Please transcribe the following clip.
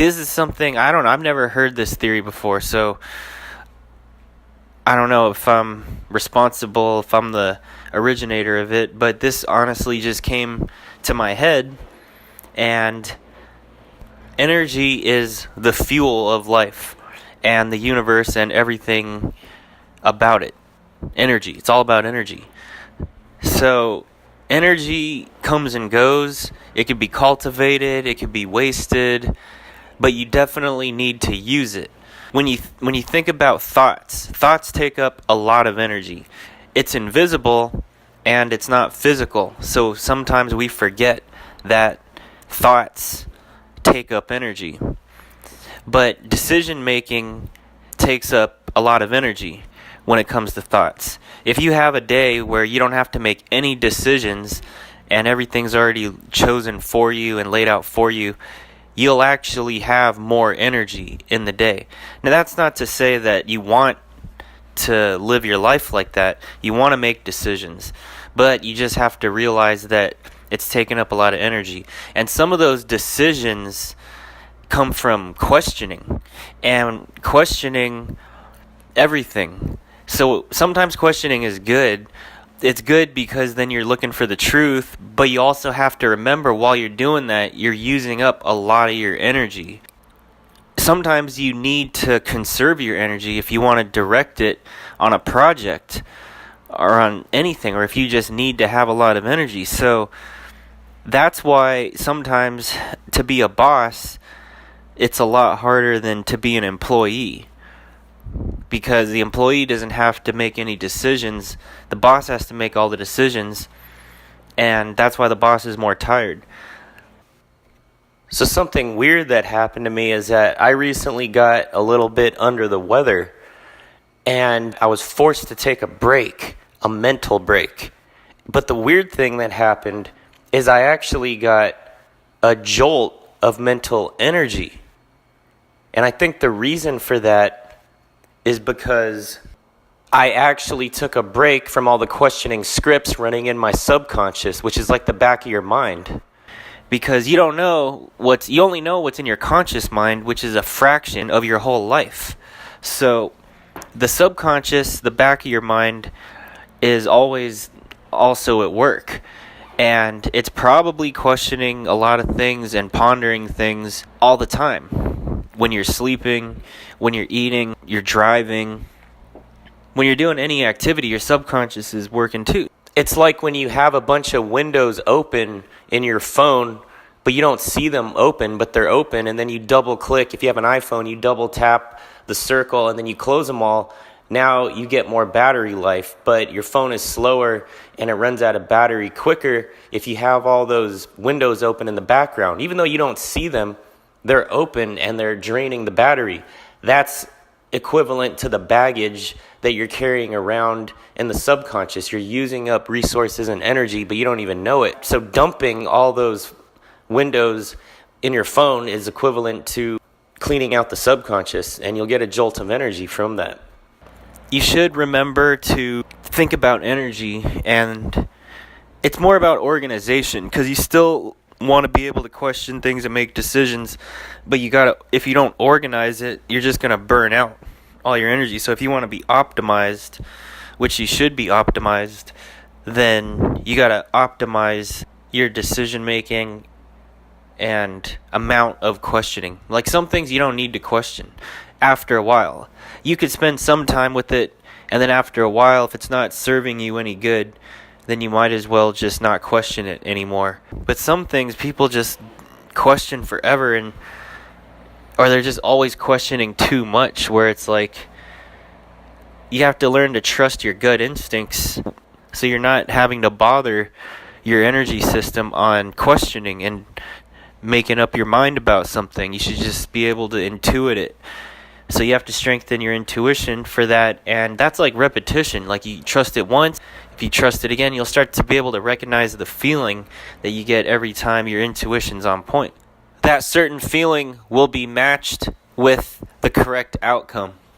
See, this is something, I don't know, I've never heard this theory before, so I don't know if I'm responsible, if I'm the originator of it, but this honestly just came to my head, and energy is the fuel of life and the universe and everything about it. Energy, it's all about energy. So energy comes and goes. It could be cultivated, it could be wasted, but you definitely need to use it. When you think about thoughts take up a lot of energy. It's invisible and it's not physical. So sometimes we forget that thoughts take up energy. But decision making takes up a lot of energy when it comes to thoughts. If you have a day where you don't have to make any decisions and everything's already chosen for you and laid out for you, you'll actually have more energy in the day. Now, that's not to say that you want to live your life like that. You want to make decisions, but you just have to realize that it's taking up a lot of energy. And some of those decisions come from questioning, and questioning everything. So sometimes questioning is good. It's good because then you're looking for the truth, but you also have to remember while you're doing that, you're using up a lot of your energy. Sometimes you need to conserve your energy if you want to direct it on a project or on anything, or if you just need to have a lot of energy. So that's why sometimes to be a boss, it's a lot harder than to be an employee. Because the employee doesn't have to make any decisions. The boss has to make all the decisions, and that's why the boss is more tired. So something weird that happened to me is that I recently got a little bit under the weather, and I was forced to take a break, a mental break. But the weird thing that happened is I actually got a jolt of mental energy. And I think the reason for that is because I actually took a break from all the questioning scripts running in my subconscious, which is like the back of your mind. Because you only know what's in your conscious mind, which is a fraction of your whole life. So the subconscious, the back of your mind, is always also at work. And it's probably questioning a lot of things and pondering things all the time. When you're sleeping, when you're eating, you're driving, when you're doing any activity, your subconscious is working too. It's like when you have a bunch of windows open in your phone, but you don't see them open, but they're open, and then you double click. If you have an iPhone, you double tap the circle, and then you close them all. Now you get more battery life, but your phone is slower, and it runs out of battery quicker if you have all those windows open in the background. Even though you don't see them, they're open and they're draining the battery. That's equivalent to the baggage that you're carrying around in the subconscious. You're using up resources and energy, but you don't even know it. So dumping all those windows in your phone is equivalent to cleaning out the subconscious, and you'll get a jolt of energy from that. You should remember to think about energy, and it's more about organization, because you still want to be able to question things and make decisions, but if you don't organize it, you're just going to burn out all your energy. So if you want to be optimized, which you should be optimized, then you got to optimize your decision making and amount of questioning. Like some things you don't need to question after a while. You could spend some time with it, and then after a while, if it's not serving you any good, then you might as well just not question it anymore. But some things people just question forever, or they're just always questioning too much, where it's like you have to learn to trust your gut instincts so you're not having to bother your energy system on questioning and making up your mind about something. You should just be able to intuit it. So you have to strengthen your intuition for that, and that's like repetition. Like you trust it once, if you trust it again, you'll start to be able to recognize the feeling that you get every time your intuition's on point. That certain feeling will be matched with the correct outcome.